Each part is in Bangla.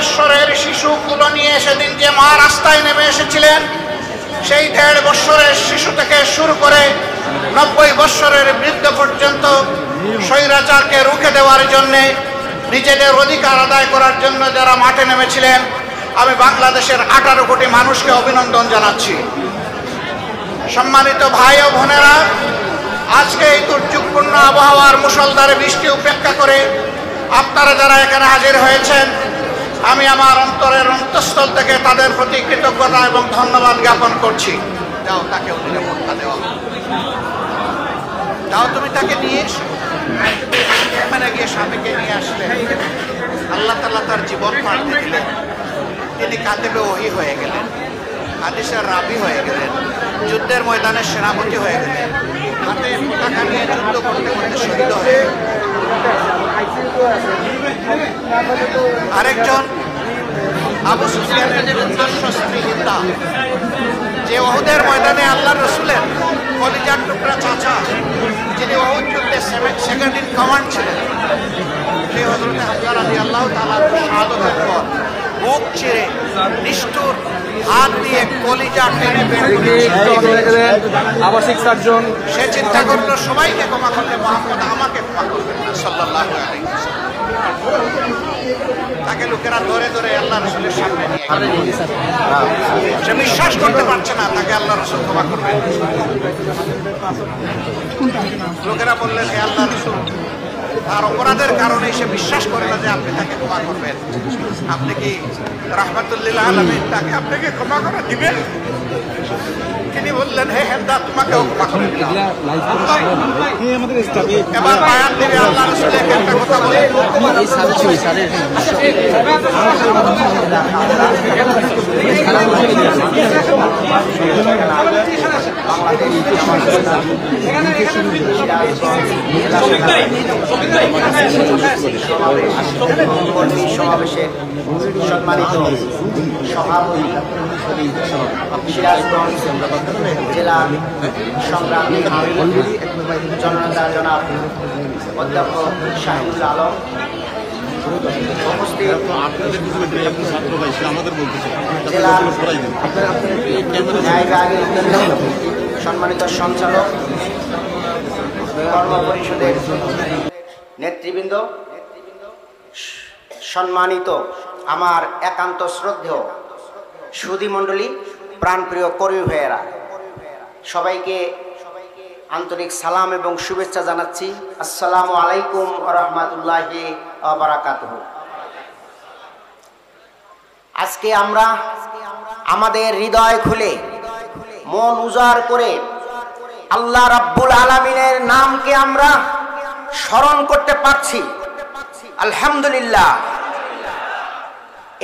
বৎসরের শিশু কুলো নিয়ে সেদিন যে মা রাস্তায় নেমে এসেছিলেন, সেই 1.5 বৎসরের শিশু থেকে শুরু করে 90 বৎসরের বৃদ্ধ পর্যন্ত স্বৈরাচারকে রুখে দেওয়ার জন্যে, নিজেদের অধিকার আদায় করার জন্য যারা মাঠে নেমেছিলেন, আমি বাংলাদেশের 18 কোটি মানুষকে অভিনন্দন জানাচ্ছি। সম্মানিত ভাই ও বোনেরা, আজকে এই দুর্যোগপূর্ণ আবহাওয়ার মুষলধারে বৃষ্টি উপেক্ষা করে আপনারা যারা এখানে হাজির হয়েছেন, আমি আমার অন্তরের অন্তঃস্থল থেকে তাদের প্রতি কৃতজ্ঞতা এবং ধন্যবাদ জ্ঞাপন করছি। যাও তাকে নিরাপত্তা দেওয়া, যাও তুমি তাকে নিয়ে এসো। এখানে গিয়ে স্বামীকে নিয়ে আসলে আল্লাহ তাআলা তার জীবন পাল্টে দিলেন। তিনি কাতেবে ওহী হয়ে গেলেন, হাদিসের রাবি হয়ে গেলেন, যুদ্ধের ময়দানে সেনাপতি হয়ে গেলেন, হাতে পতাকা নিয়ে যুদ্ধ করতে করতে শহীদ হয়ে গেলেন। আরেকজন আবু সুফিয়ানের দুর্ধর্ষ স্ত্রী হিন্দা, যে উহুদের ময়দানে আল্লাহ রসুলের কলিজার টুকরা চাচা, যিনি উহুদ যুদ্ধে সেকেন্ড ইন কমান্ড ছিলেন, সেই হযরত হামজা রাদিয়াল্লাহু তাআলা শাহাদাতের পর বুক চিরে নিষ্ঠুর হাত দিয়ে কলিজা টেনে বের করে আবাসিক সার্জন, সে চিন্তা করলো সবাইকে ক্ষমা করলে মুহাম্মদ আমাকে ক্ষমা করবেন না সাল্লাল্লাহু আলাইহি ওয়াসাল্লাম। তাকে লোকেরা ধরে ধরে আল্লাহ রসুলের সামনে নিয়ে গেল। সে বিশ্বাস করতে পারছে না তাকে আল্লাহ রসুল ক্ষমা করবেন। লোকেরা বললেন, হে আল্লাহ রসুল, তার অপরাধের কারণে সে বিশ্বাস করে না যে আপনি তাকে ক্ষমা করবেন। আপনি কি রাহমাতুল লিল আলামিন, তাকে আপনাকে ক্ষমা করে দিবেন? তিনি বললেন, হে হেন্দা, তোমাকেও ক্ষমা করে দিলাম। এবার বায়ান দিবে আল্লাহ রসুল একটা কথা বলে, সমাবেশের সম্মানিত সভাপতি, সিরাজগঞ্জ জেলা সংগ্রামী জননেতা জনাব অধ্যক্ষ শাহিদুল আলম, উপস্থিত জেলা সম্মানিত সঞ্চালক, কর্ম পরিষদের নেতৃবৃন্দ, সম্মানিত আমার একান্ত শ্রদ্ধেয় সুধী মণ্ডলী, প্রাণপ্রিয় কর্মী ভাইয়েরা, সবাইকে আন্তরিক সালাম এবং শুভেচ্ছা জানাচ্ছি। আসসালামু আলাইকুম ওয়া রাহমাতুল্লাহি ওয়া বারাকাতুহু। আজকে আমরা আমাদের হৃদয় খুলে, মন উজাড় করে আল্লাহ রাব্বুল আলামিনের নামকে আমরা স্মরণ করতে পারছি, আলহামদুলিল্লাহ।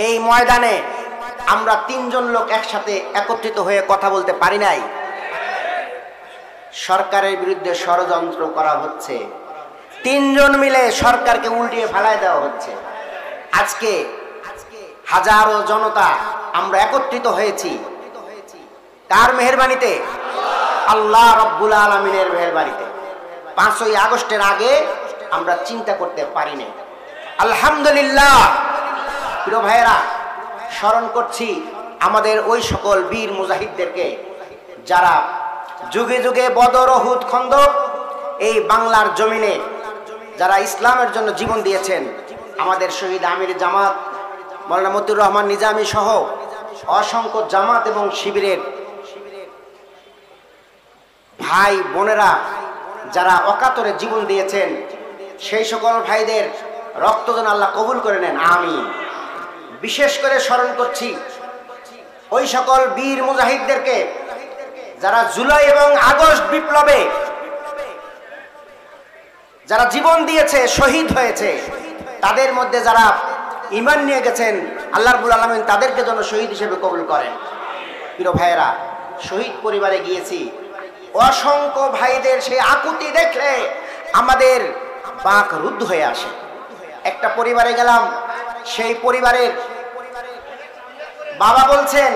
এই ময়দানে আমরা 3 জন লোক একসাথে একত্রিত হয়ে কথা বলতে পারি নাই। সরকারের বিরুদ্ধে ষড়যন্ত্র করা হচ্ছে, 3 জন মিলে সরকারকে উল্টিয়ে ফেলায় দেওয়া হচ্ছে। আজকে হাজারো জনতা আমরা একত্রিত হয়েছি কার মেহেরবানিতে? আল্লাহ রাব্বুল আলামিনের মেহেরবানিতে। 5ই আগস্টের আগে আমরা চিন্তা করতে পারিনি, আলহামদুলিল্লাহ। প্রিয় ভাইয়েরা, স্মরণ করছি আমাদের ওই সকল বীর মুজাহিদদেরকে যারা যুগে যুগে বদর, উহুদ, খন্দক এই বাংলার জমিনে যারা ইসলামের জন্য জীবন দিয়েছেন। আমাদের শহীদ আমির জামাত মাওলানা মতিউর রহমান নিজামী সহ অসংখ্য জামাত এবং শিবিরের ভাই বোনেরা যারা অকাতরে জীবন দিয়েছেন, সেই সকল ভাইদের রক্ত যেন আল্লাহ কবুল করে নেন, আমিন। বিশেষ করে স্মরণ করছি ওই সকল বীর মুজাহিদদেরকে যারা জুলাই এবং আগস্ট বিপ্লবে যারা জীবন দিয়েছে, শহীদ হয়েছে, তাদের মধ্যে যারা ঈমান নিয়ে গেছেন, আল্লাহ রাব্বুল আলামিন তাদেরকে যেন শহীদ হিসেবে কবুল করেন। প্রিয় ভাইয়েরা, শহীদ পরিবারে গিয়েছি, অসংখ্য ভাইদের সেই আকুতি দেখলে আমাদের বাক রুদ্ধ হয়ে আসে। একটা পরিবারে গেলাম, সেই পরিবারের বাবা বলছেন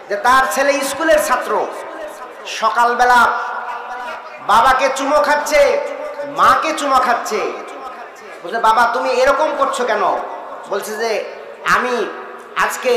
যে তার ছেলে স্কুলের ছাত্র, সকালবেলা বাবাকে চুমো খাচ্ছে, মাকে চুমো খাচ্ছে। বলছে, বাবা তুমি এরকম করছো কেন? বলছে যে আমি আজকে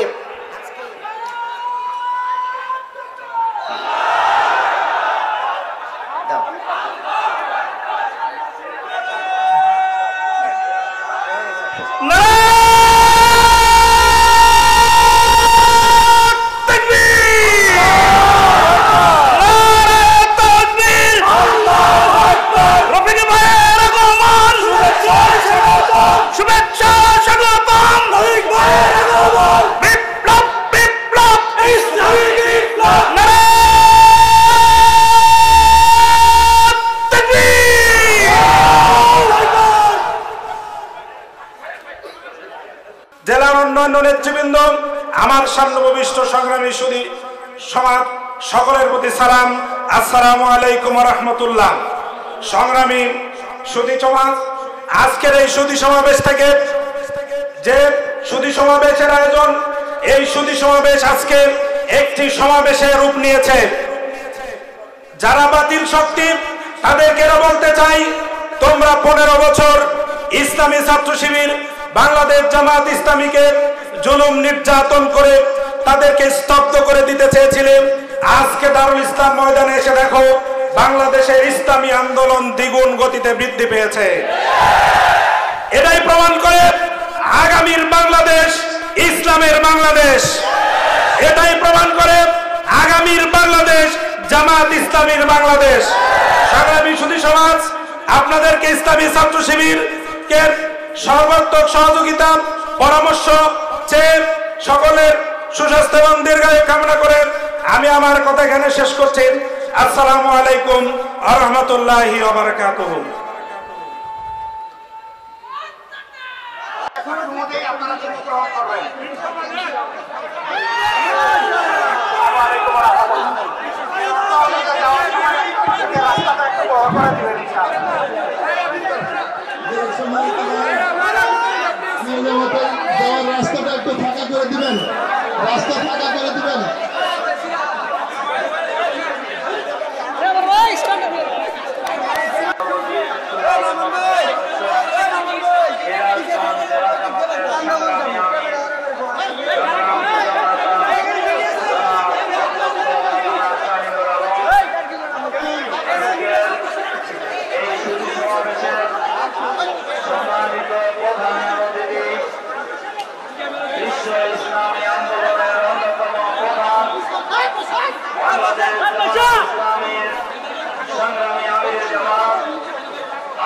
জেলার অন্যান্য নেতৃবৃন্দ, আমার সামনেভূমিষ্ঠ সংগ্রামী সুধী সমাজ, সকলের প্রতি সালাম, আসসালামু আলাইকুম ওয়া রাহমাতুল্লাহ। সংগ্রামী সুধী সমাজ, আজকের এই সুধী সমাবেশ থেকে যে সুধী সমাবেশের আয়োজন, এই সুধী সমাবেশ আজকে একটি সমাবেশে রূপ নিয়েছে। যারা বাতিল শক্তি, তাদেরকে বলতে চাই, তোমরা 15 বছর ইসলামী ছাত্র শিবির বাংলাদেশ জামাত ইসলামীকে জুলুম নির্যাতন করে তাদেরকে স্তব্ধ করে দিতে চেয়েছিলেন। আজকে দারুল ইসলাম ময়দানে এসে দেখো, বাংলাদেশের ইসলামী আন্দোলন দ্বিগুণ গতিতে বৃদ্ধি পেয়েছে। এটাই প্রমাণ করে আগামীর বাংলাদেশ ইসলামের বাংলাদেশ। এটাই প্রমাণ করে আগামীর বাংলাদেশ জামাত ইসলামীর বাংলাদেশ। সংগ্রামী সুধী সমাজ, আপনাদেরকে ইসলামী ছাত্র শিবিরকে সর্বাত্মক সহযোগিতা পরামর্শ চেয়ে সকলের সুস্বাস্থ্য এবং দীর্ঘায়ু কামনা করে আমি আমার কথা এখানে শেষ করছি। আসসালামু আলাইকুম ওয়া রাহমাতুল্লাহি ওয়া বারাকাতুহু। রাস্তাটা একটু ফাঁকা করে দিবেন, রাস্তা ফাঁকা করে দিবেন।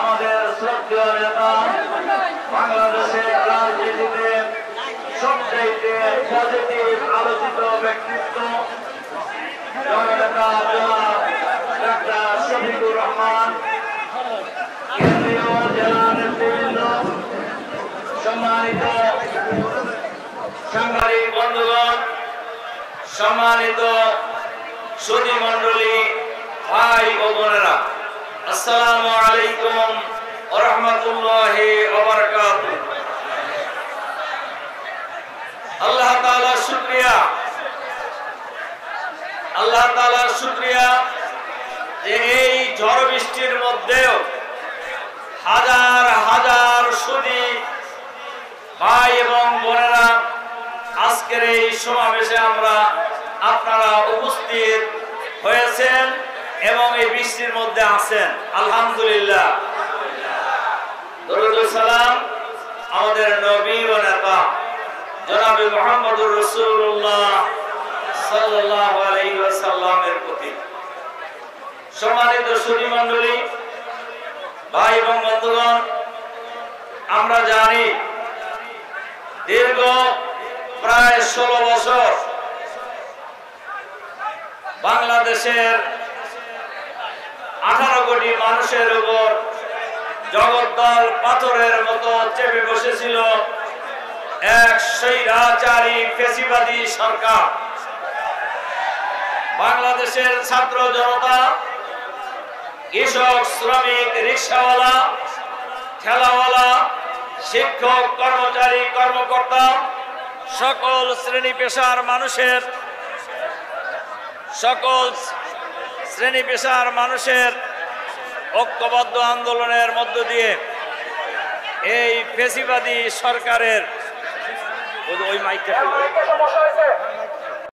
আমাদের শ্রদ্ধেয় নেতা, বাংলাদেশের রাজনীতিতে সবচেয়ে পজিটিভ আলোচিত ব্যক্তিত্ব জননেতা ডাক্তার শফিকুর রহমান, কেন্দ্রীয় জেলা নেতৃবৃন্দ, সম্মানিত সাংবাদিক বন্ধুগণ, সম্মানিত সুধী মণ্ডলী, ভাই ও বোনেরা, আসসালামু আলাইকুম ওয়া রাহমাতুল্লাহি ওয়া বারাকাতুহু। আল্লাহ তাআলার শুকরিয়া, আল্লাহ তাআলার শুকরিয়া যে এই ঝড় বৃষ্টির মধ্যেও হাজার হাজার সুধী ভাই এবং বোনেরা আজকের এই সমাবেশে আপনারা উপস্থিত হয়েছেন এবং এই বৃষ্টির মধ্যে আছেন। আলহামদুলিল্লাহ। দরুদ ও সালাম আমাদের নবী ও নেতা জনাবে মুহাম্মদুর রাসূলুল্লাহ সাল্লাল্লাহু আলাইহি ওয়াসাল্লামের প্রতি। সম্মানিত সুধী মণ্ডলী, ভাই এবং বন্ধুগণ, আমরা জানি দীর্ঘ প্রায় 16 বছর বাংলাদেশের 18 কোটি মানুষের উপর জগদ্দল পাথরের মতো চেপে বসেছিল এক স্বৈরাচারী ফ্যাসিবাদী সরকার। বাংলাদেশের ছাত্র জনতা, কৃষক, শ্রমিক, রিকশাওয়ালা, ঠেলাওয়ালা, শিক্ষক, কর্মচারী, কর্মকর্তা, সকল শ্রেণী পেশার মানুষের ঐক্যবদ্ধ আন্দোলনের মধ্য দিয়ে এই ফ্যাসিবাদী সরকারের ওই মাইকটা